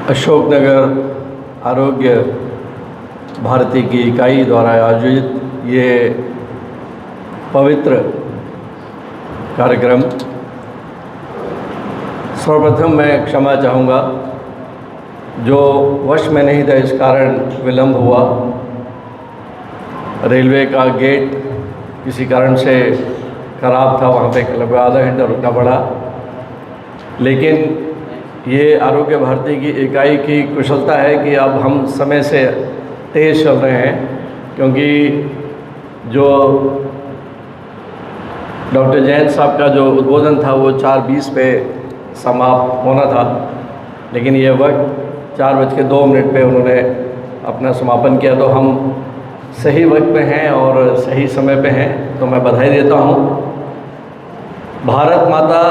अशोकनगर आरोग्य भारती की इकाई द्वारा आयोजित ये पवित्र कार्यक्रम, सर्वप्रथम मैं क्षमा चाहूँगा जो वश में नहीं था, इस कारण विलंब हुआ। रेलवे का गेट किसी कारण से ख़राब था, वहाँ पे लगभग आधा घंटा रुकना पड़ा। लेकिन ये आरोग्य भारती की इकाई की कुशलता है कि अब हम समय से तेज़ चल रहे हैं, क्योंकि जो डॉक्टर जैन साहब का जो उद्बोधन था वो 4:20 पे समाप्त होना था, लेकिन ये वक्त 4:02 पे उन्होंने अपना समापन किया। तो हम सही वक्त पे हैं और सही समय पे हैं, तो मैं बधाई देता हूँ। भारत माता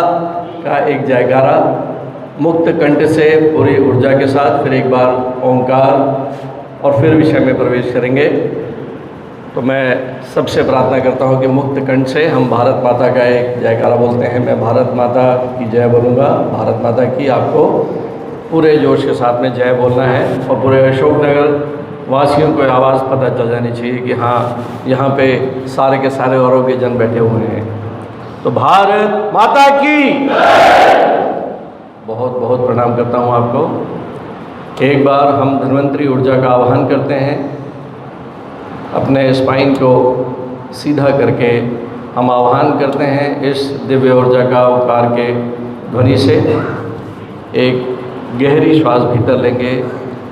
का एक जयकारा मुक्त कंठ से पूरी ऊर्जा के साथ, फिर एक बार ओंकार और फिर विषय में प्रवेश करेंगे। तो मैं सबसे प्रार्थना करता हूँ कि मुक्त कंठ से हम भारत माता का एक जयकारा बोलते हैं। मैं भारत माता की जय बोलूँगा। भारत माता की आपको पूरे जोश के साथ में जय बोलना है, और पूरे अशोकनगर वासियों को आवाज़ पता चल जानी चाहिए कि हाँ, यहाँ पे सारे के सारे आरोग्य जन बैठे हुए हैं। तो भारत माता की बहुत बहुत प्रणाम करता हूँ आपको। एक बार हम धन्वंतरी ऊर्जा का आह्वान करते हैं। अपने स्पाइन को सीधा करके हम आह्वान करते हैं इस दिव्य ऊर्जा का ओंकार के ध्वनि से। एक गहरी श्वास भीतर लेंगे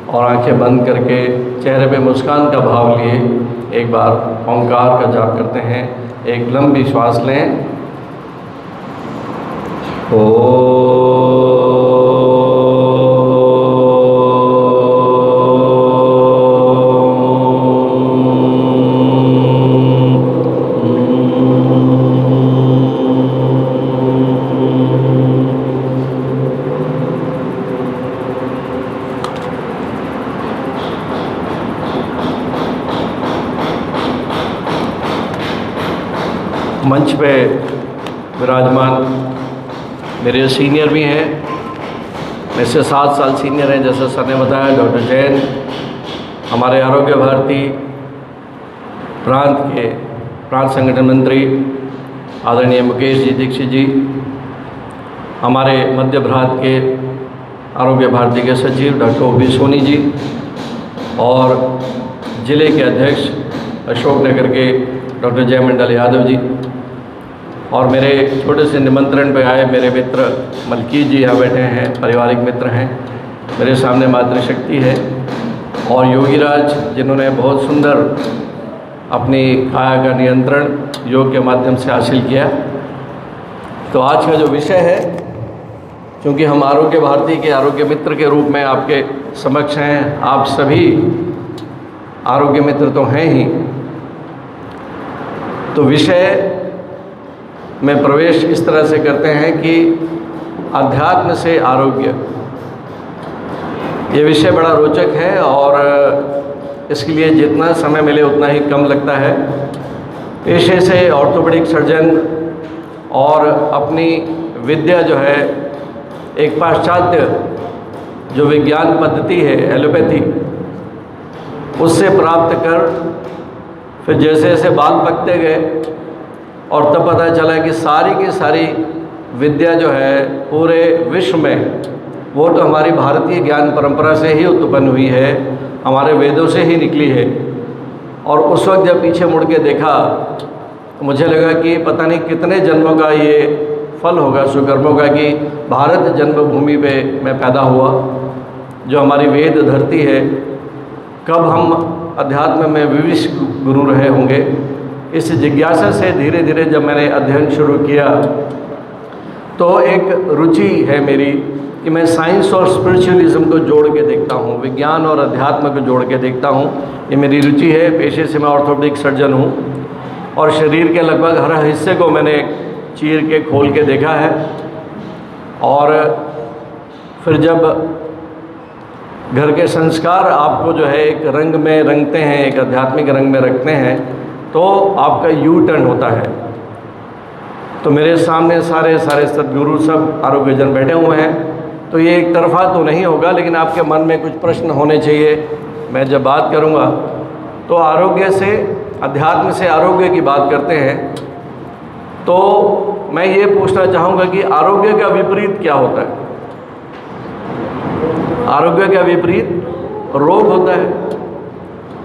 और आंखें बंद करके चेहरे पे मुस्कान का भाव लिए एक बार ओंकार का जाप करते हैं। एक लंबी श्वास लें। मंच पे विराजमान मेरे सीनियर भी हैं, मेरे से 7 साल सीनियर हैं, जैसा सर ने बताया। डॉक्टर जैन हमारे आरोग्य भारती प्रांत संगठन मंत्री आदरणीय मुकेश जी दीक्षित जी, हमारे मध्य भारत के आरोग्य भारती के सचिव डॉक्टर ओबी सोनी जी, और ज़िले के अध्यक्ष अशोकनगर के डॉक्टर जयमंडल यादव जी, और मेरे छोटे से निमंत्रण पे आए मेरे मित्र मलकी जी यहाँ बैठे हैं, पारिवारिक मित्र हैं। मेरे सामने मातृशक्ति है और योगीराज, जिन्होंने बहुत सुंदर अपनी काया का नियंत्रण योग के माध्यम से हासिल किया। तो आज का जो विषय है, क्योंकि हम आरोग्य भारती के आरोग्य मित्र के रूप में आपके समक्ष हैं, आप सभी आरोग्य मित्र तो हैं ही, तो विषय में प्रवेश इस तरह से करते हैं कि अध्यात्म से आरोग्य। ये विषय बड़ा रोचक है और इसके लिए जितना समय मिले उतना ही कम लगता है। पेशे से ऑर्थोपेडिक सर्जन और अपनी विद्या जो है एक पाश्चात्य जो विज्ञान पद्धति है एलोपैथी, उससे प्राप्त कर फिर जैसे जैसे बाल पकते गए और तब पता चला कि सारी की सारी विद्या जो है पूरे विश्व में, वो तो हमारी भारतीय ज्ञान परंपरा से ही उत्पन्न हुई है, हमारे वेदों से ही निकली है। और उस वक्त जब पीछे मुड़ के देखा तो मुझे लगा कि पता नहीं कितने जन्मों का ये फल होगा, सुकर्मों का, कि भारत जन्मभूमि पे मैं पैदा हुआ, जो हमारी वेद धरती है। कब हम अध्यात्म में विविश गुरु रहे होंगे, इस जिज्ञासा से धीरे धीरे जब मैंने अध्ययन शुरू किया तो एक रुचि है मेरी कि मैं साइंस और स्पिरिचुअलिज्म को जोड़ के देखता हूँ, विज्ञान और अध्यात्म को जोड़ के देखता हूँ। ये मेरी रुचि है। पेशे से मैं ऑर्थोपेडिक सर्जन हूँ और शरीर के लगभग हर हिस्से को मैंने चीर के खोल के देखा है। और फिर जब घर के संस्कार आपको जो है एक रंग में रंगते हैं, एक आध्यात्मिक रंग में रखते हैं, तो आपका यू टर्न होता है। तो मेरे सामने सारे सद्गुरु सब आरोग्यजन बैठे हुए हैं। तो ये एक तरफा तो नहीं होगा, लेकिन आपके मन में कुछ प्रश्न होने चाहिए। मैं जब बात करूँगा तो आरोग्य से, अध्यात्म से आरोग्य की बात करते हैं, तो मैं ये पूछना चाहूँगा कि आरोग्य का विपरीत क्या होता है? आरोग्य का विपरीत रोग होता है,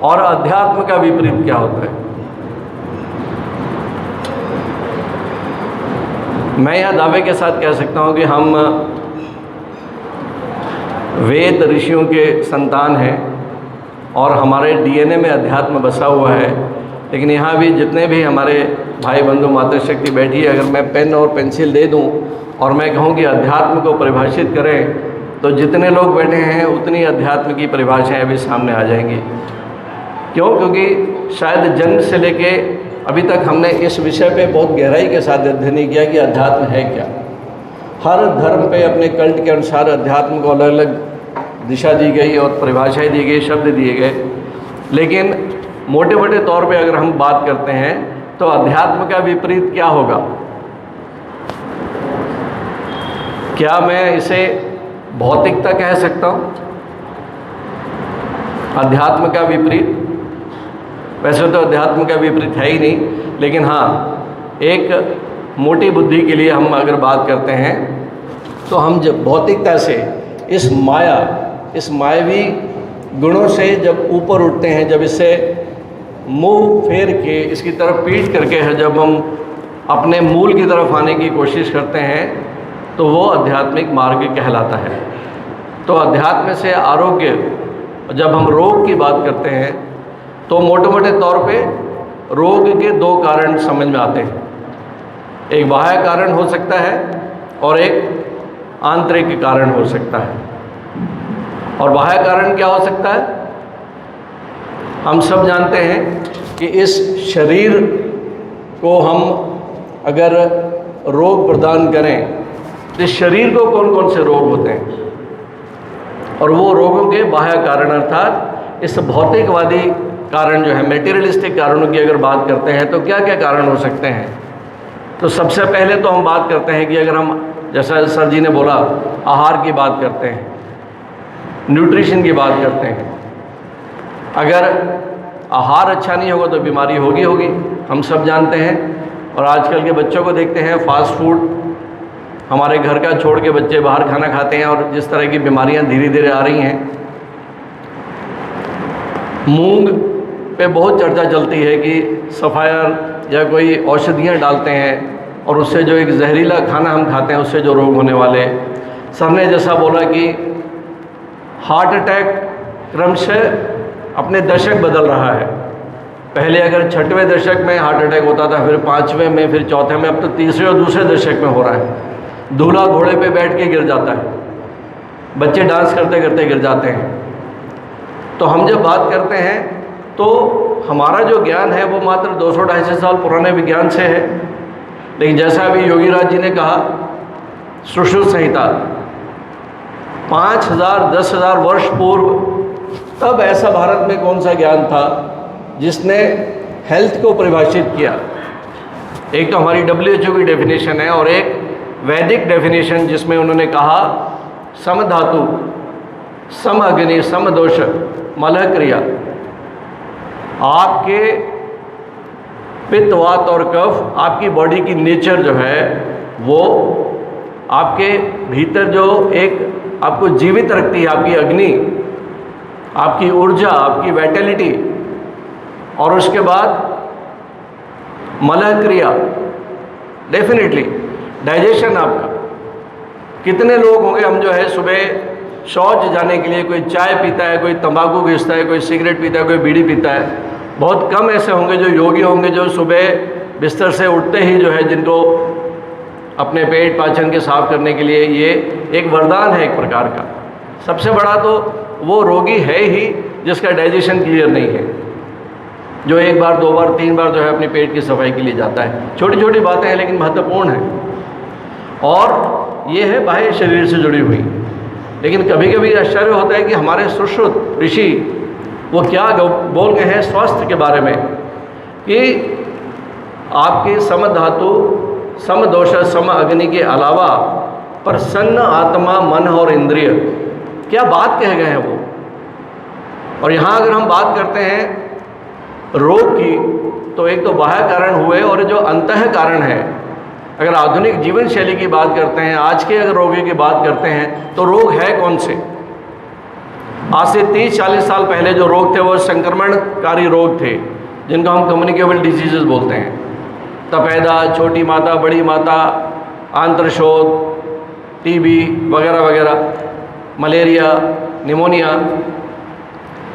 और अध्यात्म का विपरीत क्या होता है? मैं यह दावे के साथ कह सकता हूँ कि हम वेद ऋषियों के संतान हैं और हमारे डीएनए में अध्यात्म बसा हुआ है। लेकिन यहाँ भी जितने भी हमारे भाई बंधु मातृशक्ति बैठी है, अगर मैं पेन और पेंसिल दे दूँ और मैं कहूँ कि अध्यात्म को परिभाषित करें, तो जितने लोग बैठे हैं उतनी अध्यात्म की परिभाषाएँ अभी सामने आ जाएंगी। क्यों? क्योंकि शायद जन्म से लेके अभी तक हमने इस विषय पे बहुत गहराई के साथ अध्ययन नहीं किया कि अध्यात्म है क्या। हर धर्म पे अपने कल्ट के अनुसार अध्यात्म को अलग अलग दिशा दी गई और परिभाषाएँ दी गई, शब्द दिए गए। लेकिन मोटे मोटे तौर पे अगर हम बात करते हैं तो अध्यात्म का विपरीत क्या होगा? क्या मैं इसे भौतिकता कह सकता हूँ? अध्यात्म का विपरीत, वैसे तो अध्यात्म का विपरीत है ही नहीं, लेकिन हाँ, एक मोटी बुद्धि के लिए हम अगर बात करते हैं तो हम जब भौतिकता से इस मायावी गुणों से जब ऊपर उठते हैं, जब इससे मुंह फेर के, इसकी तरफ पीठ करके है, जब हम अपने मूल की तरफ आने की कोशिश करते हैं, तो वो आध्यात्मिक मार्ग कहलाता है। तो अध्यात्म से आरोग्य, जब हम रोग की बात करते हैं तो मोटे मोटे तौर पे रोग के दो कारण समझ में आते हैं। एक बाह्य कारण हो सकता है और एक आंतरिक कारण हो सकता है। और बाह्य कारण क्या हो सकता है? हम सब जानते हैं कि इस शरीर को हम अगर रोग प्रदान करें तो इस शरीर को कौन कौन से रोग होते हैं, और वो रोगों के बाह्य कारण अर्थात इस भौतिकवादी कारण जो है, मेटीरियलिस्टिक कारणों की अगर बात करते हैं तो क्या क्या कारण हो सकते हैं? तो सबसे पहले तो हम बात करते हैं कि अगर हम, जैसा सर जी ने बोला, आहार की बात करते हैं, न्यूट्रिशन की बात करते हैं। अगर आहार अच्छा नहीं होगा तो बीमारी होगी, हम सब जानते हैं। और आजकल के बच्चों को देखते हैं, फास्ट फूड हमारे घर का छोड़ के बच्चे बाहर खाना खाते हैं, और जिस तरह की बीमारियां धीरे धीरे आ रही हैं। मूंग पे बहुत चर्चा चलती है कि सफ़ायर या कोई औषधियाँ डालते हैं, और उससे जो एक जहरीला खाना हम खाते हैं उससे जो रोग होने वाले। सर ने जैसा बोला कि हार्ट अटैक क्रमशः अपने दशक बदल रहा है। पहले अगर 6वें दशक में हार्ट अटैक होता था, फिर 5वें में, फिर 4थे में, अब तो 3रे और दूसरे दशक में हो रहा है। दूल्हा घोड़े पे बैठ के गिर जाता है, बच्चे डांस करते करते गिर जाते हैं। तो हम जब बात करते हैं तो हमारा जो ज्ञान है वो मात्र 200-250 साल पुराने विज्ञान से है। लेकिन जैसा अभी योगी राज जी ने कहा, सुश्रुत संहिता 5000 10,000 वर्ष पूर्व, तब ऐसा भारत में कौन सा ज्ञान था जिसने हेल्थ को परिभाषित किया? एक तो हमारी WHO की डेफिनेशन है और एक वैदिक डेफिनेशन जिसमें उन्होंने कहा सम धातु, सम अग्नि, सम दोष, मलह क्रिया। आपके पित्त, वात और कफ, आपकी बॉडी की नेचर जो है वो आपके भीतर जो एक आपको जीवित रखती है, आपकी अग्नि, आपकी ऊर्जा, आपकी वाइटैलिटी, और उसके बाद मलह क्रिया, डेफिनेटली डाइजेशन आपका। कितने लोग होंगे हम जो है सुबह शौच जाने के लिए कोई चाय पीता है, कोई तंबाकू घिसता है, कोई सिगरेट पीता है, कोई बीड़ी पीता है। बहुत कम ऐसे होंगे जो योगी होंगे जो सुबह बिस्तर से उठते ही जो है, जिनको अपने पेट पाचन के साफ करने के लिए ये एक वरदान है एक प्रकार का। सबसे बड़ा तो वो रोगी है ही जिसका डाइजेशन क्लियर नहीं है, जो 1 बार 2 बार 3 बार जो है अपने पेट की सफाई के लिए जाता है। छोटी छोटी बातें हैं लेकिन महत्वपूर्ण हैं, और ये है बाह्य शरीर से जुड़ी हुई। लेकिन कभी कभी आश्चर्य होता है कि हमारे सुश्रुत ऋषि वो क्या बोल गए हैं स्वास्थ्य के बारे में, कि आपके सम धातु, सम दोष, सम अग्नि के अलावा प्रसन्न आत्मा, मन और इंद्रिय, क्या बात कह गए हैं वो। और यहाँ अगर हम बात करते हैं रोग की, तो एक तो बाह्य कारण हुए, और जो अंतः कारण है, अगर आधुनिक जीवन शैली की बात करते हैं, आज के अगर रोगी की बात करते हैं, तो रोग है कौन से। आज से 30-40 साल पहले जो रोग थे वो संक्रमणकारी रोग थे, जिनको हम कम्युनिकेबल डिजीजेस बोलते हैं। तपेदा, छोटी माता, बड़ी माता, आंत्रशोथ, टीबी वगैरह वगैरह, मलेरिया, निमोनिया।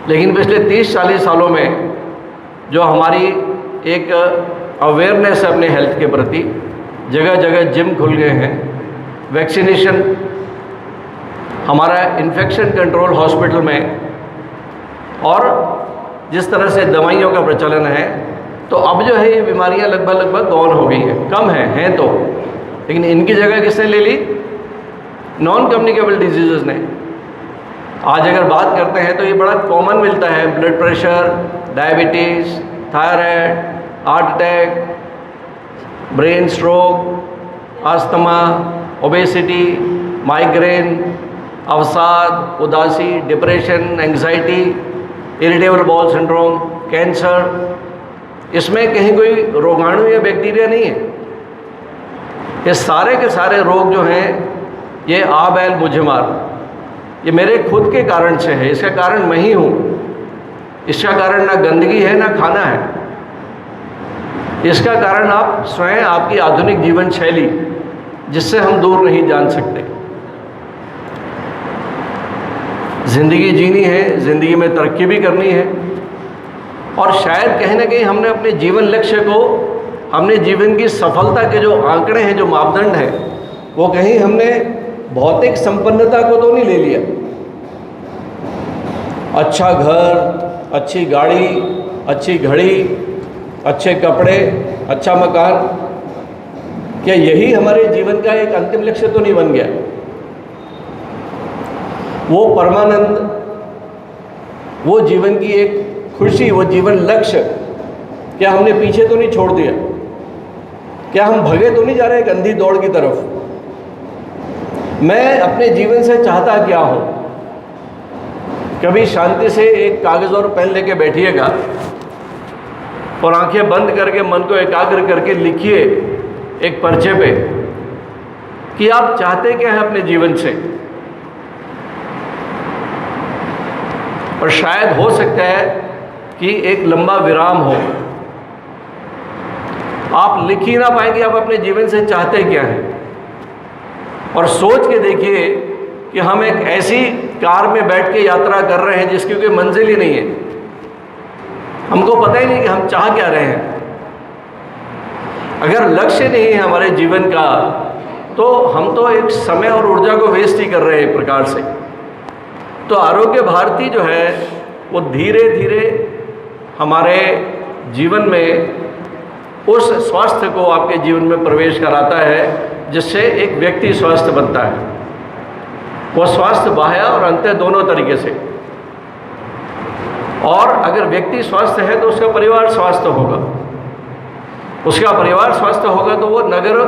लेकिन पिछले 30-40 सालों में जो हमारी एक अवेयरनेस है अपने हेल्थ के प्रति, जगह जगह जिम खुल गए हैं, वैक्सीनेशन, हमारा इन्फेक्शन कंट्रोल हॉस्पिटल में, और जिस तरह से दवाइयों का प्रचलन है, तो अब जो है ये बीमारियां लगभग गौन हो गई हैं, कम हैं तो, लेकिन इनकी जगह किसने ले ली? नॉन कम्युनिकेबल डिजीज़ ने। आज अगर बात करते हैं तो ये बड़ा कॉमन मिलता है, blood pressure, diabetes, thyroid, heart attack, brain stroke, asthma, obesity, migraine, अवसाद, उदासी, depression, anxiety, irritable bowel syndrome, cancer. इसमें कहीं कोई रोगाणु या बैक्टीरिया नहीं है। ये सारे के सारे रोग जो हैं, ये आ बैल मुझे मार, ये मेरे खुद के कारण से है। इसका कारण मैं ही हूँ। इसका कारण ना गंदगी है ना खाना है, इसका कारण आप स्वयं, आपकी आधुनिक जीवन शैली, जिससे हम दूर नहीं जान सकते। ज़िंदगी जीनी है, ज़िंदगी में तरक्की भी करनी है, और शायद कहीं ना कहीं हमने अपने जीवन लक्ष्य को, हमने जीवन की सफलता के जो आंकड़े हैं, जो मापदंड हैं, वो कहीं हमने भौतिक संपन्नता को तो नहीं ले लिया। अच्छा घर, अच्छी गाड़ी, अच्छी घड़ी, अच्छे कपड़े, अच्छा मकान, क्या यही हमारे जीवन का एक अंतिम लक्ष्य तो नहीं बन गया? वो परमानंद, वो जीवन की एक खुशी, वो जीवन लक्ष्य, क्या हमने पीछे तो नहीं छोड़ दिया? क्या हम भगे तो नहीं जा रहे एक अंधी दौड़ की तरफ? मैं अपने जीवन से चाहता क्या हूँ? कभी शांति से एक कागज़ और पेन लेके बैठिएगा और आंखें बंद करके मन को एकाग्र करके लिखिए एक पर्चे पे कि आप चाहते क्या हैं अपने जीवन से। और शायद हो सकता है कि एक लंबा विराम हो, आप लिख ही ना पाएंगे आप अपने जीवन से चाहते क्या हैं। और सोच के देखिए कि हम एक ऐसी कार में बैठ के यात्रा कर रहे हैं जिसकी कोई मंजिल ही नहीं है, हमको पता ही नहीं कि हम चाह क्या रहे हैं। अगर लक्ष्य नहीं है हमारे जीवन का, तो हम तो एक समय और ऊर्जा को वेस्ट ही कर रहे हैं एक प्रकार से। तो आरोग्य भारती जो है वो धीरे धीरे हमारे जीवन में उस स्वास्थ्य को आपके जीवन में प्रवेश कराता है जिससे एक व्यक्ति स्वस्थ बनता है। वो स्वास्थ्य बाह्य और अंतः दोनों तरीके से। और अगर व्यक्ति स्वस्थ है तो उसका परिवार स्वस्थ होगा, उसका परिवार स्वस्थ होगा तो वो नगर,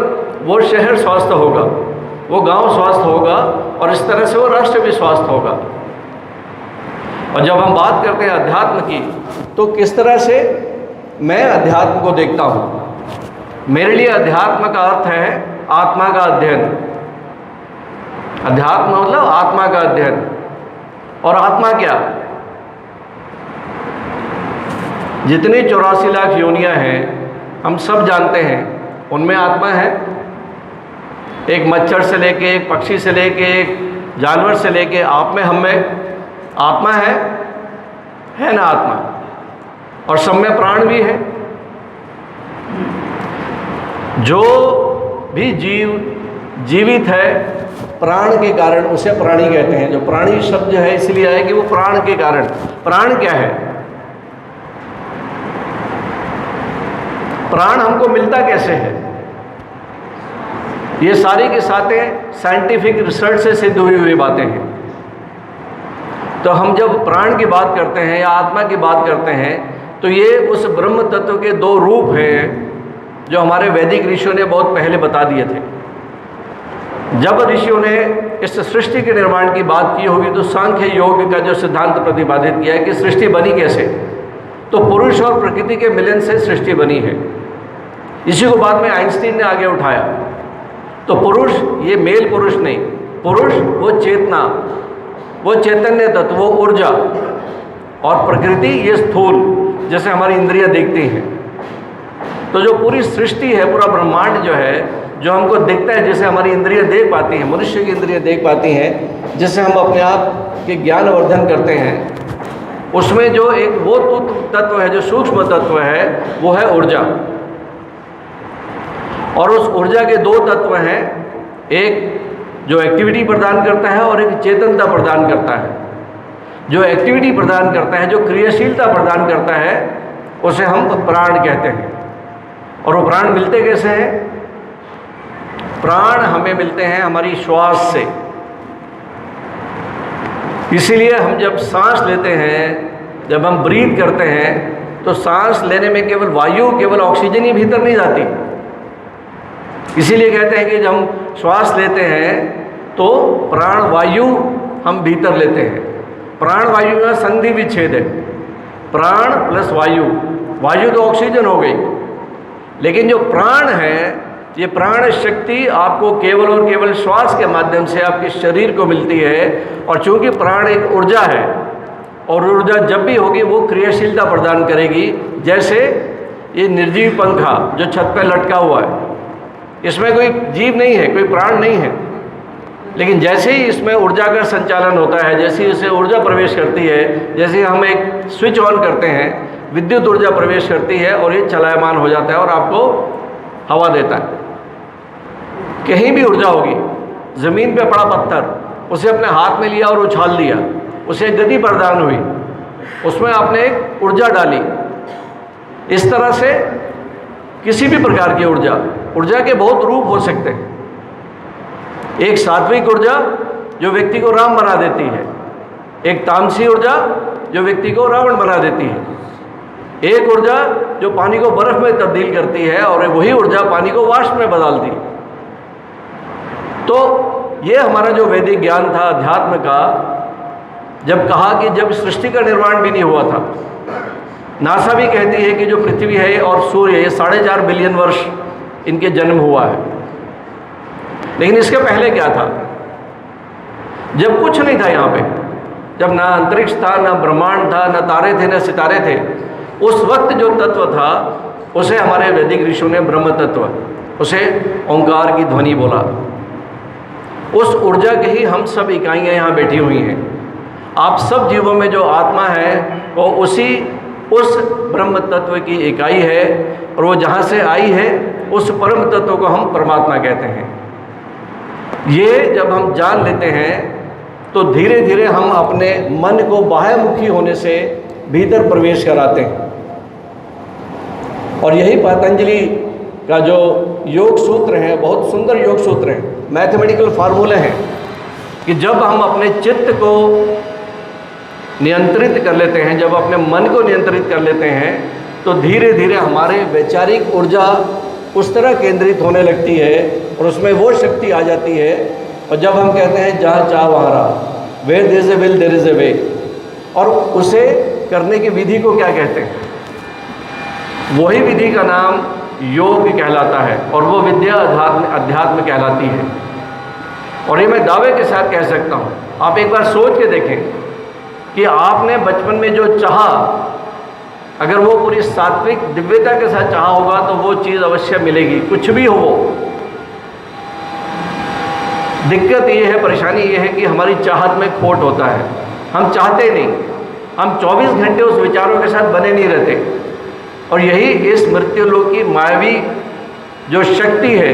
वो शहर स्वस्थ होगा, वो गांव स्वस्थ होगा, और इस तरह से वो राष्ट्र भी स्वस्थ होगा। और जब हम बात करते हैं अध्यात्म की, तो किस तरह से मैं अध्यात्म को देखता हूँ। मेरे लिए अध्यात्म का अर्थ है आत्मा का अध्ययन। अध्यात्म मतलब आत्मा का अध्ययन। और आत्मा क्या? जितनी 84 लाख योनियां हैं हम सब जानते हैं, उनमें आत्मा है। एक मच्छर से लेके, एक पक्षी से लेके, एक जानवर से लेके, आप में, हम में आत्मा है ना आत्मा। और सब में प्राण भी है। जो भी जीव जीवित है प्राण के कारण उसे प्राणी कहते हैं। जो प्राणी शब्द है इसलिए आया कि वो प्राण के कारण। प्राण क्या है? प्राण हमको मिलता कैसे है? ये सारी की साथें साइंटिफिक रिसर्च से सिद्ध हुई हुई बातें हैं। तो हम जब प्राण की बात करते हैं या आत्मा की बात करते हैं, तो ये उस ब्रह्म तत्व के दो रूप हैं जो हमारे वैदिक ऋषियों ने बहुत पहले बता दिए थे। जब ऋषियों ने इस सृष्टि के निर्माण की बात की होगी तो सांख्य योग का जो सिद्धांत प्रतिपादित किया है कि सृष्टि बनी कैसे, तो पुरुष और प्रकृति के मिलन से सृष्टि बनी है। इसी को बाद में आइंस्टीन ने आगे उठाया। तो पुरुष ये मेल पुरुष नहीं, पुरुष वो चेतना, वो चैतन्य तत्व, वो ऊर्जा, और प्रकृति ये स्थूल, जैसे हमारी इंद्रियां देखती हैं। तो जो पूरी सृष्टि है, पूरा ब्रह्मांड जो है, जो हमको दिखता है, जैसे हमारी इंद्रियां देख पाती हैं, मनुष्य की इंद्रियां देख पाती हैं, जिससे हम अपने आप के ज्ञानवर्धन करते हैं, उसमें जो एक वो तत्व है, जो सूक्ष्म तत्व है, वो है ऊर्जा। और उस ऊर्जा के दो तत्व हैं, एक जो एक्टिविटी प्रदान करता है और एक चेतनता प्रदान करता है। जो एक्टिविटी प्रदान करता है, जो क्रियाशीलता प्रदान करता है, उसे हम प्राण कहते हैं। और वो प्राण मिलते कैसे हैं? प्राण हमें मिलते हैं हमारी श्वास से। इसीलिए हम जब सांस लेते हैं, जब हम ब्रीथ करते हैं, तो सांस लेने में केवल वायु, केवल ऑक्सीजन ही भीतर नहीं जाती। इसीलिए कहते हैं कि जब हम श्वास लेते हैं तो प्राण वायु हम भीतर लेते हैं। प्राण वायु का संधि विच्छेद है, प्राण प्लस वायु, वायु तो ऑक्सीजन हो गई, लेकिन जो प्राण है, ये प्राण शक्ति आपको केवल और केवल श्वास के माध्यम से आपके शरीर को मिलती है। और चूंकि प्राण एक ऊर्जा है, और ऊर्जा जब भी होगी वो क्रियाशीलता प्रदान करेगी। जैसे ये निर्जीव पंखा जो छत पर लटका हुआ है, इसमें कोई जीव नहीं है, कोई प्राण नहीं है, लेकिन जैसे ही इसमें ऊर्जा का संचालन होता है, जैसे ही इसे ऊर्जा प्रवेश करती है, जैसे ही हम एक स्विच ऑन करते हैं, विद्युत ऊर्जा प्रवेश करती है और ये चलायमान हो जाता है और आपको हवा देता है। कहीं भी ऊर्जा होगी, ज़मीन पे पड़ा पत्थर, उसे अपने हाथ में लिया और उछाल दिया, उसे गति प्रदान हुई, उसमें आपने एक ऊर्जा डाली। इस तरह से किसी भी प्रकार की ऊर्जा, ऊर्जा के बहुत रूप हो सकते हैं। एक सात्विक ऊर्जा जो व्यक्ति को राम बना देती है, एक तामसी ऊर्जा जो व्यक्ति को रावण बना देती है, एक ऊर्जा जो पानी को बर्फ में तब्दील करती है, और वही ऊर्जा पानी को वाष्प में बदलती है। तो ये हमारा जो वैदिक ज्ञान था अध्यात्म का, जब कहा कि जब सृष्टि का निर्माण भी नहीं हुआ था, नासा भी कहती है कि जो पृथ्वी है और सूर्य, ये 4.5 बिलियन वर्ष इनके जन्म हुआ है। लेकिन इसके पहले क्या था? जब कुछ नहीं था यहाँ पे, जब ना अंतरिक्ष था, ना ब्रह्मांड था, ना तारे थे, ना सितारे थे, उस वक्त जो तत्व था उसे हमारे वैदिक ऋषियों ने ब्रह्म तत्व, उसे ओंकार की ध्वनि बोला। उस ऊर्जा के ही हम सब इकाइयाँ यहाँ बैठी हुई हैं। आप सब जीवों में जो आत्मा है वो उस ब्रह्म तत्व की इकाई है, और वो जहाँ से आई है उस परम तत्व को हम परमात्मा कहते हैं। ये जब हम जान लेते हैं तो धीरे धीरे हम अपने मन को बाह्यमुखी होने से भीतर प्रवेश कराते हैं। और यही पतंजलि का जो योग सूत्र है, बहुत सुंदर योग सूत्र हैं, मैथमेटिकल फार्मूले हैं, कि जब हम अपने चित्त को नियंत्रित कर लेते हैं, जब अपने मन को नियंत्रित कर लेते हैं, तो धीरे धीरे हमारे वैचारिक ऊर्जा उस तरह केंद्रित होने लगती है और उसमें वो शक्ति आ जाती है। और जब हम कहते हैं जहाँ चाह वहाँ रहा, where there is a will there is a way, और उसे करने की विधि को क्या कहते हैं? वही विधि का नाम योग कहलाता है, और वो विद्या अध्यात्म कहलाती है। और ये मैं दावे के साथ कह सकता हूँ, आप एक बार सोच के देखें कि आपने बचपन में जो चाहा, अगर वो पूरी सात्विक दिव्यता के साथ चाहा होगा तो वो चीज़ अवश्य मिलेगी, कुछ भी हो वो। दिक्कत ये है, परेशानी ये है कि हमारी चाहत में खोट होता है। हम चाहते नहीं, हम 24 घंटे उस विचारों के साथ बने नहीं रहते। और यही इस मृत्युलोक की मायावी जो शक्ति है,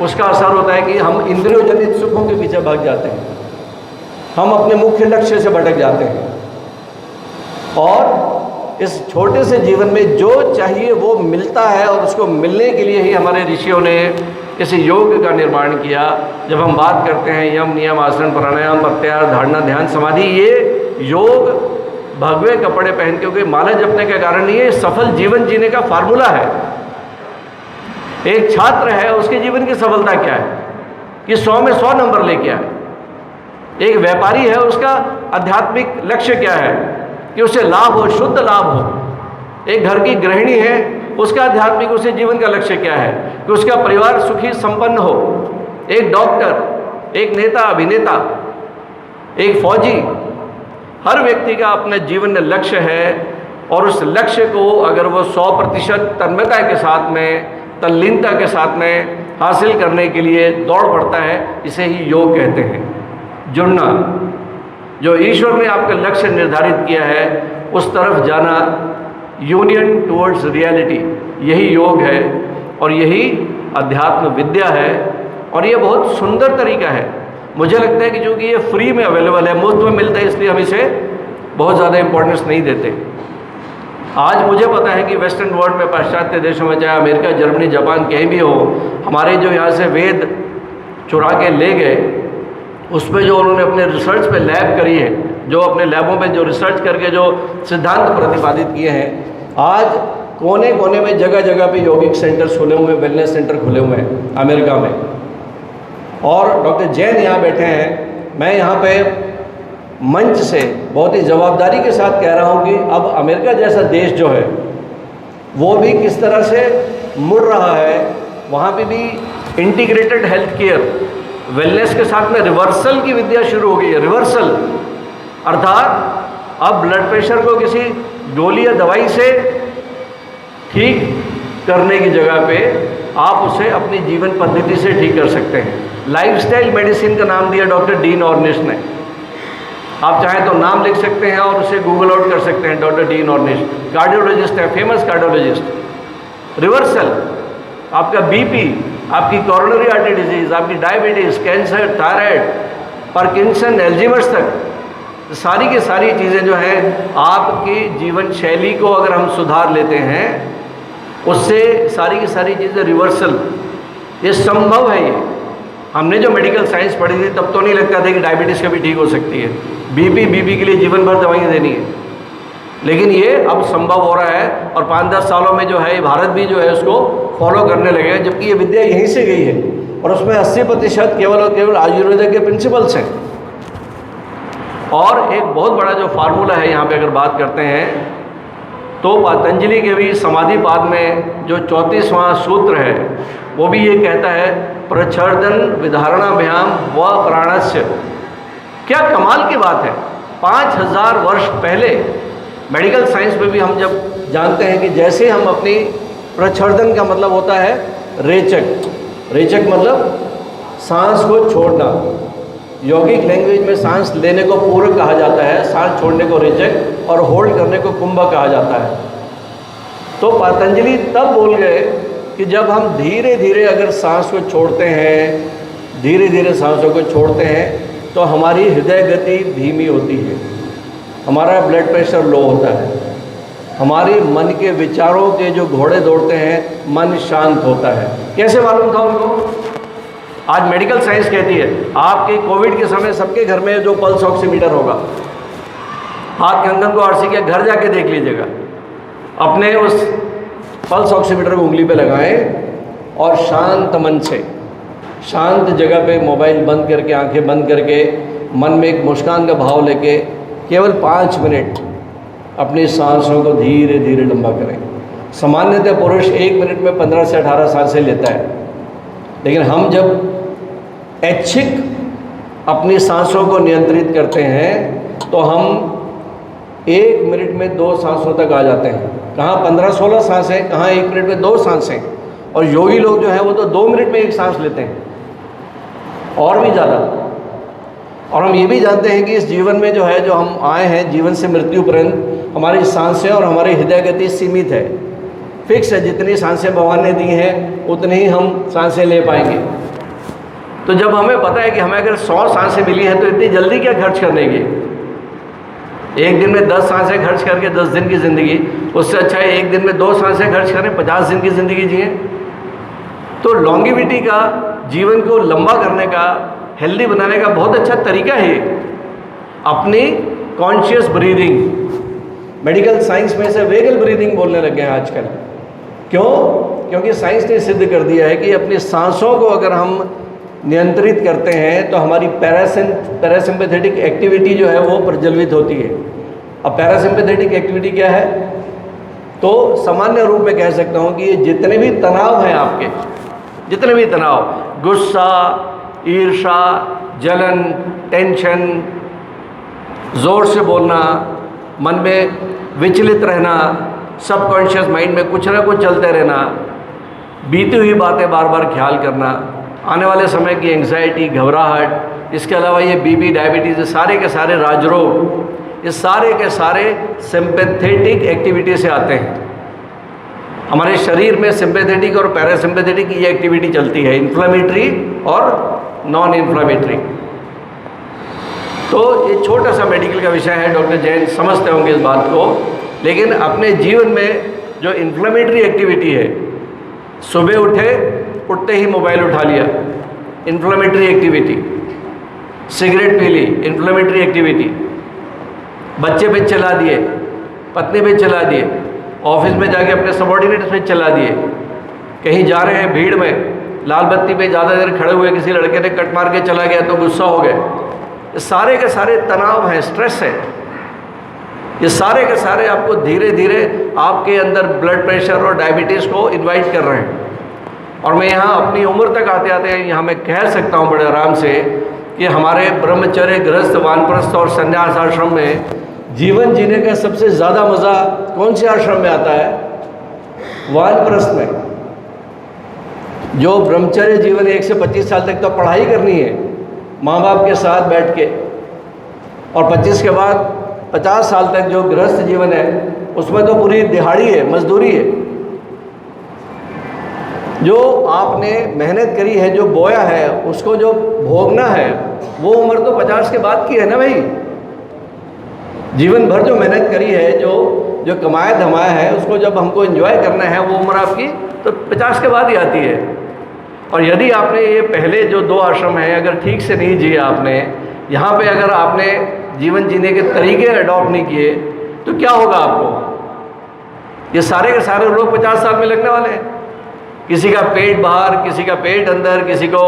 उसका असर होता है कि हम इंद्रियोजनित सुखों के पीछे भाग जाते हैं, हम अपने मुख्य लक्ष्य से भटक जाते हैं। और इस छोटे से जीवन में जो चाहिए वो मिलता है, और उसको मिलने के लिए ही हमारे ऋषियों ने इस योग का निर्माण किया। जब हम बात करते हैं यम नियम आसन प्राणायाम प्रत्याहार धारणा ध्यान समाधि, ये योग भगवे कपड़े पहन के कोई माला जपने के कारण नहीं है, सफल जीवन जीने का फार्मूला है। एक छात्र है, उसके जीवन की सफलता क्या है? कि 100 में 100 नंबर लेके आए। एक व्यापारी है, उसका आध्यात्मिक लक्ष्य क्या है कि उसे लाभ हो, शुद्ध लाभ हो। एक घर की गृहिणी है, उसका आध्यात्मिक उसे जीवन का लक्ष्य क्या है कि उसका परिवार सुखी संपन्न हो। एक डॉक्टर, एक नेता, अभिनेता, एक फौजी, हर व्यक्ति का अपने जीवन में लक्ष्य है, और उस लक्ष्य को अगर वो 100% तन्मयता के साथ में, तल्लीनता के साथ में हासिल करने के लिए दौड़ पड़ता है, इसे ही योग कहते हैं। जुड़ना, जो ईश्वर ने आपका लक्ष्य निर्धारित किया है उस तरफ जाना, यूनियन टुवर्ड्स रियलिटी, यही योग है और यही अध्यात्म विद्या है। और ये बहुत सुंदर तरीका है। मुझे लगता है कि चूँकि ये फ्री में अवेलेबल है, मुफ्त में मिलता है, इसलिए हम इसे बहुत ज़्यादा इम्पोर्टेंस नहीं देते। आज मुझे पता है कि वेस्टर्न वर्ल्ड में, पाश्चात्य देशों में, चाहे अमेरिका, जर्मनी, जापान कहीं भी हो, हमारे जो यहाँ से वेद चुरा के ले गए, उसमें जो उन्होंने अपने रिसर्च पे लैब करी है, जो अपने लैबों में जो रिसर्च करके जो सिद्धांत प्रतिपादित किए हैं, आज कोने कोने में, जगह जगह पे योगिक सेंटर्स खुले हुए हैं, वेलनेस सेंटर खुले हुए हैं अमेरिका में। और डॉक्टर जैन यहाँ बैठे हैं। मैं यहाँ पे मंच से बहुत ही जवाबदारी के साथ कह रहा हूँ कि अब अमेरिका जैसा देश जो है वो भी किस तरह से मुड़ रहा है। वहाँ पे भी इंटीग्रेटेड हेल्थ केयर, वेलनेस के साथ में रिवर्सल की विद्या शुरू हो गई है। रिवर्सल अर्थात अब ब्लड प्रेशर को किसी गोली या दवाई से ठीक करने की जगह पे आप उसे अपनी जीवन पद्धति से ठीक कर सकते हैं। लाइफस्टाइल मेडिसिन का नाम दिया डॉक्टर डीन ऑर्निश ने। आप चाहें तो नाम लिख सकते हैं और उसे गूगल आउट कर सकते हैं। डॉक्टर डीन ऑर्निश कार्डियोलॉजिस्ट है, फेमस कार्डियोलॉजिस्ट। रिवर्सल, आपका बीपी, आपकी कोरोनरी आर्टरी डिजीज, आपकी डायबिटीज़, कैंसर, थायराइड, पार्किंसन, एल्जीमर्स तक सारी की सारी चीज़ें जो हैं, आपकी जीवन शैली को अगर हम सुधार लेते हैं, उससे सारी की सारी चीज़ें रिवर्सल, ये संभव है। ये हमने जो मेडिकल साइंस पढ़ी थी तब तो नहीं लगता था कि डायबिटीज़ कभी ठीक हो सकती है, बीपी के लिए जीवन भर दवाइयाँ देनी है, लेकिन ये अब संभव हो रहा है। और 5-10 सालों में जो है भारत भी जो है उसको फॉलो करने लगे, जबकि ये विद्या यहीं से गई है और उसमें 80% केवल और केवल आयुर्वेद के प्रिंसिपल्स हैं। और एक बहुत बड़ा जो फार्मूला है यहाँ पे अगर बात करते हैं तो पतंजलि के भी समाधिपाद में जो 34वां सूत्र है वो भी ये कहता है, प्रच्छर्दन विधारणाभ्याम व प्राणस्य। क्या कमाल की बात है। 5000 वर्ष पहले मेडिकल साइंस में भी हम जब जानते हैं कि जैसे हम अपनी प्रच्छर्दन का मतलब होता है रेचक, रेचक मतलब सांस को छोड़ना। यौगिक लैंग्वेज में सांस लेने को पूरक कहा जाता है, सांस छोड़ने को रेचक और होल्ड करने को कुंभक कहा जाता है। तो पतंजलि तब बोल गए कि जब हम धीरे धीरे अगर सांस को छोड़ते हैं, धीरे धीरे सांसों को छोड़ते हैं, तो हमारी हृदय गति धीमी होती है, हमारा ब्लड प्रेशर लो होता है, हमारी मन के विचारों के जो घोड़े दौड़ते हैं, मन शांत होता है। कैसे मालूम था उनको? आज मेडिकल साइंस कहती है आपके कोविड के समय सबके घर में जो पल्स ऑक्सीमीटर होगा, हाथ कंगन को आरसी के घर जाके देख लीजिएगा, अपने उस पल्स ऑक्सीमीटर को उंगली पे लगाएं और शांत मन से, शांत जगह पे मोबाइल बंद करके, आंखें बंद करके, मन में एक मुस्कान का भाव लेके केवल 5 मिनट अपनी सांसों को धीरे धीरे लंबा करें। सामान्यतः पुरुष 1 मिनट में 15 से 18 सांसें लेता है, लेकिन हम जब ऐच्छिक अपनी सांसों को नियंत्रित करते हैं तो हम 1 मिनट में 2 सांसों तक आ जाते हैं। कहाँ 15-16 सांसें, कहाँ 1 मिनट में 2 सांसें। और योगी लोग जो हैं वो तो 2 मिनट में 1 सांस लेते हैं और भी ज़्यादा। और हम ये भी जानते हैं कि इस जीवन में जो है, जो हम आए हैं, जीवन से मृत्यु पर्यंत हमारी सांसें और हमारी हृदय गति सीमित है, फिक्स है। जितनी सांसें भगवान ने दी हैं उतनी ही हम सांसें ले पाएंगे। तो जब हमें पता है कि हमें अगर 100 सांसें मिली हैं तो इतनी जल्दी क्या खर्च करने की, एक दिन में 10 सांसें खर्च करके 10 दिन की ज़िंदगी, उससे अच्छा है एक दिन में 2 सांसें खर्च करें, 50 दिन की ज़िंदगी जिए। तो लॉन्गिविटी का, जीवन को लंबा करने का, हेल्दी बनाने का बहुत अच्छा तरीका है अपनी कॉन्शियस ब्रीदिंग। मेडिकल साइंस में से वेगल ब्रीदिंग बोलने लगे हैं आजकल। क्यों? क्योंकि साइंस ने सिद्ध कर दिया है कि अपनी सांसों को अगर हम नियंत्रित करते हैं तो हमारी पैरासिम्पैथेटिक एक्टिविटी जो है वो प्रज्वलित होती है। अब पैरासिम्पैथेटिक एक्टिविटी क्या है? तो सामान्य रूप में कह सकता हूँ कि ये जितने भी तनाव हैं आपके, जितने भी तनाव, गुस्सा, ईर्ष्या, जलन, टेंशन, ज़ोर से बोलना, मन में विचलित रहना, सबकॉन्शियस माइंड में कुछ ना कुछ चलते रहना, बीती हुई बातें बार बार ख्याल करना, आने वाले समय की एंग्जाइटी, घबराहट, इसके अलावा ये बीपी, डायबिटीज़, ये सारे के सारे राजरोग, ये सारे के सारे सिंपैथेटिक एक्टिविटी से आते हैं। हमारे शरीर में सिंपैथेटिक और पैरासिम्पैथेटिक ये एक्टिविटी चलती है, इन्फ्लेमेटरी और नॉन इन्फ्लेमेटरी। तो ये छोटा सा मेडिकल का विषय है, डॉक्टर जैन समझते होंगे इस बात को, लेकिन अपने जीवन में जो इन्फ्लेमेटरी एक्टिविटी है, सुबह उठते ही मोबाइल उठा लिया, इन्फ्लेमेटरी एक्टिविटी, सिगरेट पी ली, इन्फ्लेमेटरी एक्टिविटी, बच्चे पे चला दिए, पत्नी पे चला दिए, ऑफिस में जाके अपने सबॉर्डिनेट्स पे चला दिए, कहीं जा रहे हैं भीड़ में, लाल बत्ती पे ज़्यादा देर खड़े हुए किसी लड़के ने कट मार के चला गया तो गुस्सा हो गए। ये सारे के सारे तनाव हैं, स्ट्रेस है। ये सारे के सारे आपको धीरे धीरे आपके अंदर ब्लड प्रेशर और डायबिटीज़ को इन्वाइट कर रहे हैं। और मैं यहाँ अपनी उम्र तक आते आते यहाँ मैं कह सकता हूँ बड़े आराम से कि हमारे ब्रह्मचर्य, गृहस्थ, वानप्रस्थ और संन्यास आश्रम में जीवन जीने का सबसे ज़्यादा मज़ा कौन से आश्रम में आता है? वानप्रस्थ में। जो ब्रह्मचर्य जीवन 1 से 25 साल तक तो पढ़ाई करनी है माँ बाप के साथ बैठ के, और 25 के बाद 50 साल तक जो गृहस्थ जीवन है उसमें तो पूरी दिहाड़ी है, मजदूरी है। जो आपने मेहनत करी है, जो बोया है, उसको जो भोगना है, वो उम्र तो 50 के बाद की है ना भाई। जीवन भर जो मेहनत करी है, जो कमाया धमाया है, उसको जब हमको एंजॉय करना है, वो उम्र आपकी तो 50 के बाद ही आती है। और यदि आपने ये पहले जो 2 आश्रम हैं अगर ठीक से नहीं जिए आपने, यहाँ पे अगर आपने जीवन जीने के तरीके अडॉप्ट नहीं किए तो क्या होगा आपको? ये सारे के सारे लोग 50 साल में लगने वाले हैं। किसी का पेट बाहर, किसी का पेट अंदर, किसी को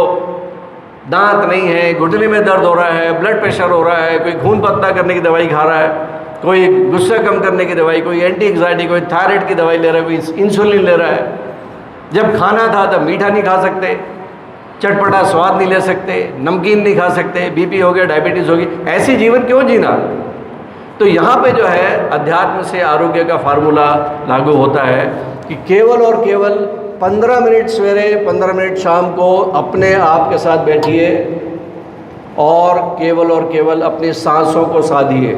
दांत नहीं है, घुटने में दर्द हो रहा है, ब्लड प्रेशर हो रहा है, कोई खून पतला करने की दवाई खा रहा है, कोई गुस्सा कम करने की दवाई, कोई एंटी एंग्जाइटी, कोई थायराइड की दवाई ले रहा है, कोई इंसुलिन ले रहा है। जब खाना था तब मीठा नहीं खा सकते, चटपटा स्वाद नहीं ले सकते, नमकीन नहीं खा सकते, बीपी हो गया, डायबिटीज़ होगी। ऐसी जीवन क्यों जीना? तो यहाँ पे जो है अध्यात्म से आरोग्य का फार्मूला लागू होता है कि केवल और केवल 15 मिनट सवेरे, 15 मिनट शाम को अपने आप के साथ बैठिए और केवल अपनी सांसों को साधिए।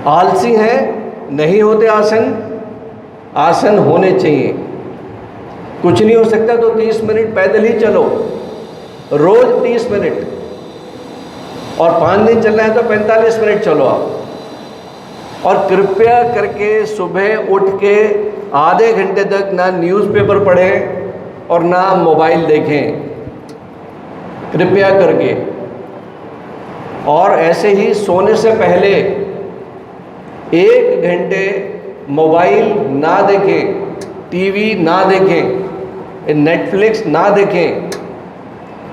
आलसी हैं, नहीं होते आसन, आसन होने चाहिए। कुछ नहीं हो सकता तो 30 मिनट पैदल ही चलो, रोज 30 मिनट, और 5 दिन चलना है तो 45 मिनट चलो आप। और कृपया करके सुबह उठ के आधे घंटे तक ना न्यूज़पेपर पढ़ें और ना मोबाइल देखें, कृपया करके। और ऐसे ही सोने से पहले 1 घंटे मोबाइल ना देखें, टीवी ना देखें, नेटफ्लिक्स ना देखें।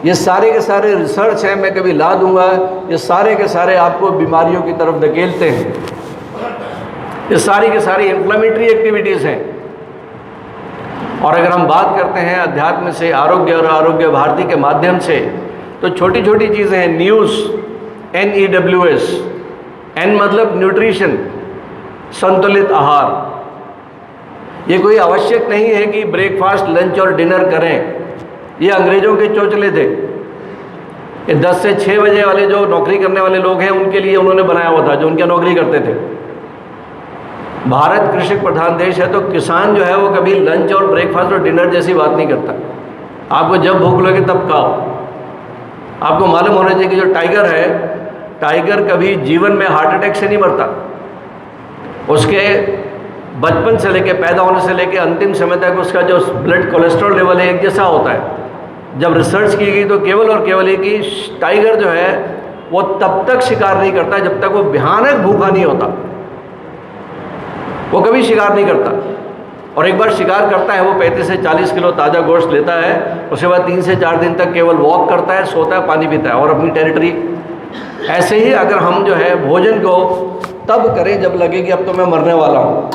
ये सारे के सारे रिसर्च हैं, मैं कभी ला दूंगा, ये सारे के सारे आपको बीमारियों की तरफ धकेलते हैं। ये सारी के सारी इन्फ्लेमेटरी एक्टिविटीज़ हैं। और अगर हम बात करते हैं अध्यात्म से आरोग्य और आरोग्य भारती के माध्यम से, तो छोटी छोटी चीज़ें हैं। न्यूज़, NEWS, N मतलब न्यूट्रिशन, संतुलित आहार। ये कोई आवश्यक नहीं है कि ब्रेकफास्ट, लंच और डिनर करें, ये अंग्रेज़ों के चोचले थे। ये 10 से 6 बजे वाले जो नौकरी करने वाले लोग हैं उनके लिए उन्होंने बनाया हुआ था, जो उनकी नौकरी करते थे। भारत कृषि प्रधान देश है, तो किसान जो है वो कभी लंच और ब्रेकफास्ट और डिनर जैसी बात नहीं करता। आपको जब भूख लगे तब खाओ। आपको मालूम होना चाहिए कि जो टाइगर है, टाइगर कभी जीवन में हार्ट अटैक से नहीं मरता। उसके बचपन से लेके, पैदा होने से लेके अंतिम समय तक उसका जो ब्लड कोलेस्ट्रॉल लेवल है एक जैसा होता है। जब रिसर्च की गई तो केवल और केवल ये कि टाइगर जो है वो तब तक शिकार नहीं करता जब तक वो भयानक भूखा नहीं होता, वो कभी शिकार नहीं करता। और एक बार शिकार करता है वो 35 से 40 किलो ताज़ा गोश्त लेता है, उसके बाद 3 से 4 दिन तक केवल वॉक करता है, सोता है, पानी पीता है और अपनी टेरिटरी। ऐसे ही अगर हम जो है भोजन को तब करें जब लगे कि अब तो मैं मरने वाला हूँ।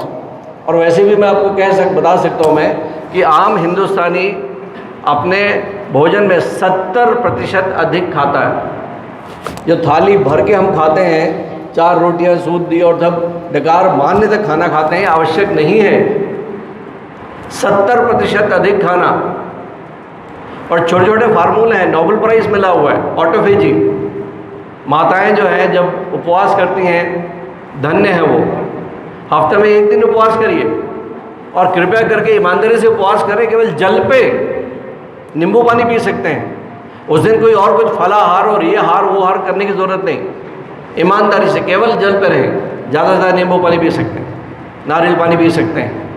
और वैसे भी मैं आपको बता सकता हूँ मैं कि आम हिंदुस्तानी अपने भोजन में 70% अधिक खाता है। जो थाली भर के हम खाते हैं, 4 रोटियां सूद दी और जब डकार मारने तक खाना खाते हैं, आवश्यक नहीं है। 70% अधिक खाना। और छोटे छोटे फार्मूले हैं, नोबेल प्राइज़ मिला हुआ है, ऑटोफेजी। माताएं जो हैं जब उपवास करती हैं, धन्य है वो। हफ्ते में 1 दिन उपवास करिए और कृपया करके ईमानदारी से उपवास करें। केवल जल पे नींबू पानी पी सकते हैं। उस दिन कोई और कुछ फलाहार और ये हार वो हार करने की ज़रूरत नहीं। ईमानदारी से केवल जल पे रहें। ज़्यादा से ज़्यादा नींबू पानी पी सकते हैं, नारियल पानी पी सकते हैं।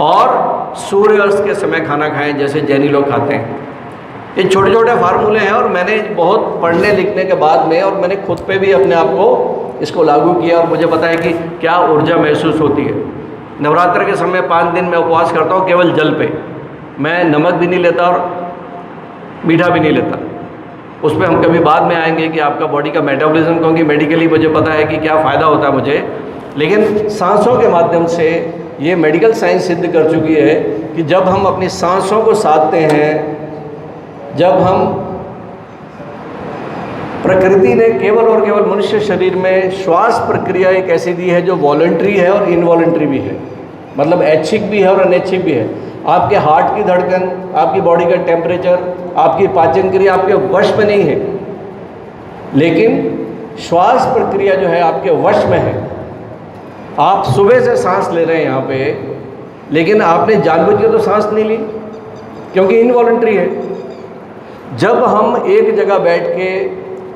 और सूर्यास्त के समय खाना खाएं जैसे जैनी लोग खाते हैं। ये छोटे छोटे फार्मूले हैं और मैंने बहुत पढ़ने लिखने के बाद में और मैंने खुद पे भी अपने आप को इसको लागू किया और मुझे पता है कि क्या ऊर्जा महसूस होती है। नवरात्र के समय 5 दिन मैं उपवास करता हूँ केवल जल पे। मैं नमक भी नहीं लेता और मीठा भी नहीं लेता। उस पर हम कभी बाद में आएंगे कि आपका बॉडी का मेटाबॉलिज्म, क्योंकि मेडिकली मुझे पता है कि क्या फ़ायदा होता है मुझे। लेकिन सांसों के माध्यम से ये मेडिकल साइंस सिद्ध कर चुकी है कि जब हम अपनी सांसों को साधते हैं, जब हम प्रकृति ने केवल और केवल मनुष्य शरीर में श्वास प्रक्रिया एक ऐसी दी है जो वॉलंटरी है और इनवॉलंटरी भी है, मतलब ऐच्छिक भी है और अनैच्छिक भी है। आपके हार्ट की धड़कन, आपकी बॉडी का टेम्परेचर, आपकी पाचन क्रिया आपके वश में नहीं है, लेकिन श्वास प्रक्रिया जो है आपके वश में है। आप सुबह से सांस ले रहे हैं यहाँ पे, लेकिन आपने जानबूझ के तो सांस नहीं ली क्योंकि इनवॉलंटरी है। जब हम एक जगह बैठ के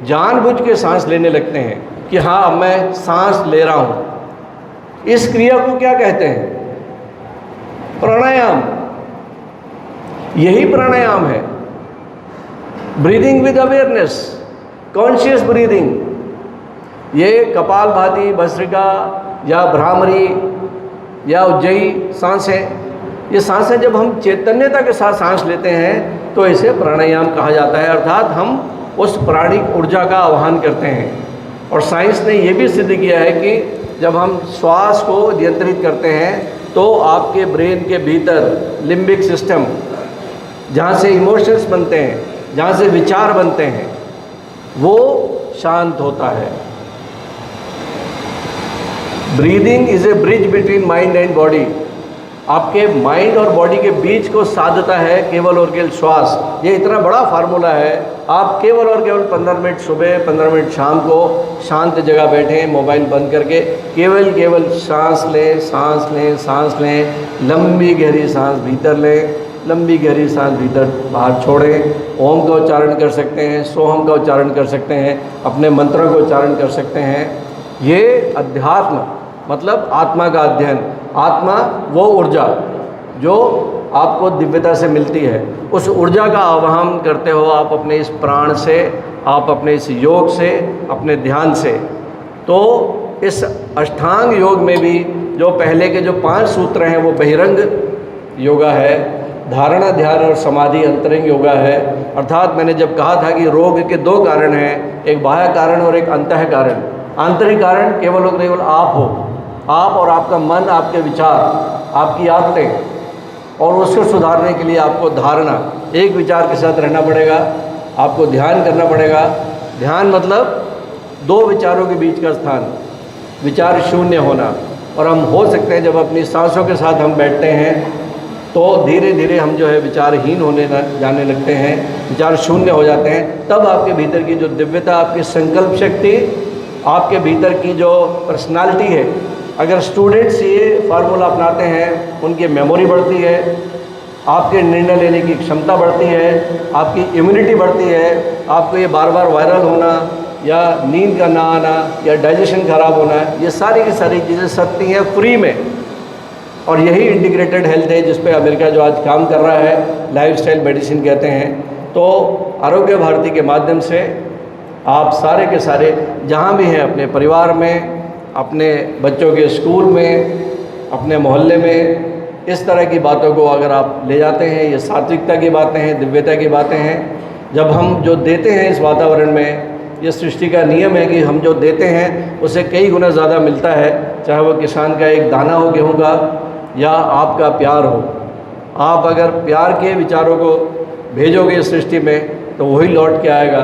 जानबूझ के सांस लेने लगते हैं कि हाँ मैं सांस ले रहा हूँ, इस क्रिया को क्या कहते हैं? प्राणायाम। यही प्राणायाम है, breathing with awareness, conscious breathing. ये कपालभाति, भस्त्रिका या भ्रामरी या उज्जयी सांसें, ये सांसें जब हम चैतन्यता के साथ सांस लेते हैं तो इसे प्राणायाम कहा जाता है। अर्थात हम उस प्राणिक ऊर्जा का आह्वान करते हैं। और साइंस ने ये भी सिद्ध किया है कि जब हम श्वास को नियंत्रित करते हैं तो आपके ब्रेन के भीतर लिम्बिक सिस्टम, जहाँ से इमोशंस बनते हैं, जहाँ से विचार बनते हैं, वो शांत होता है। Breathing is a bridge between mind and body. आपके माइंड और बॉडी के बीच को साधता है केवल और केवल श्वास। ये इतना बड़ा फार्मूला है। आप केवल और केवल 15 मिनट सुबह, 15 मिनट शाम को शांत जगह बैठें, मोबाइल बंद करके केवल सांस लें, सांस लें, सांस लें। लंबी गहरी सांस भीतर लें, लंबी गहरी सांस भीतर बाहर छोड़ें। ओम का उच्चारण कर सकते हैं, सोहम का उच्चारण कर सकते हैं, अपने मंत्रों का उच्चारण कर सकते हैं। ये अध्यात्म मतलब आत्मा का अध्ययन। आत्मा वो ऊर्जा जो आपको दिव्यता से मिलती है, उस ऊर्जा का आवाहन करते हो आप अपने इस प्राण से, आप अपने इस योग से, अपने ध्यान से। तो इस अष्टांग योग में भी जो पहले के जो 5 सूत्र हैं वो बहिरंग योगा है, धारणा, ध्यान और समाधि अंतरंग योगा है। अर्थात मैंने जब कहा था कि रोग के 2 कारण हैं, एक बाह्य कारण और एक अंतः कारण। आंतरिक कारण केवल और केवल आप हो, आप और आपका मन, आपके विचार, आपकी आदतें, और उसको सुधारने के लिए आपको धारणा, एक विचार के साथ रहना पड़ेगा। आपको ध्यान करना पड़ेगा। ध्यान मतलब 2 विचारों के बीच का स्थान, विचार शून्य होना। और हम हो सकते हैं जब अपनी सांसों के साथ हम बैठते हैं तो धीरे धीरे हम जो है विचारहीन होने जाने लगते हैं, विचार शून्य हो जाते हैं। तब आपके भीतर की जो दिव्यता, आपकी संकल्प शक्ति, आपके भीतर की जो पर्सनालिटी है, अगर स्टूडेंट्स ये फार्मूला अपनाते हैं उनकी मेमोरी बढ़ती है, आपके निर्णय लेने की क्षमता बढ़ती है, आपकी इम्यूनिटी बढ़ती है। आपको ये बार बार वायरल होना या नींद का ना आना या डाइजेशन खराब होना, ये सारी की सारी चीज़ें सकती हैं फ्री में। और यही इंटीग्रेटेड हेल्थ है जिस पे अमेरिका जो आज काम कर रहा है, लाइफस्टाइल मेडिसिन कहते हैं। तो आरोग्य भारती के माध्यम से आप सारे के सारे जहाँ भी हैं, अपने परिवार में, अपने बच्चों के स्कूल में, अपने मोहल्ले में, इस तरह की बातों को अगर आप ले जाते हैं, ये सात्विकता की बातें हैं, दिव्यता की बातें हैं। जब हम जो देते हैं इस वातावरण में, ये सृष्टि का नियम है कि हम जो देते हैं उसे कई गुना ज़्यादा मिलता है, चाहे वो किसान का एक दाना हो गेहूं का या आपका प्यार हो। आप अगर प्यार के विचारों को भेजोगे इस सृष्टि में तो वही लौट के आएगा,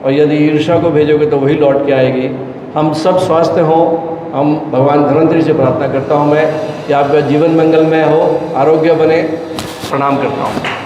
और यदि ईर्ष्या को भेजोगे तो वही लौट के आएगी। हम सब स्वस्थ हों, हम भगवान धन्वंतरि से प्रार्थना करता हूँ मैं कि आपका जीवन मंगलमय हो, आरोग्य बने। प्रणाम करता हूँ।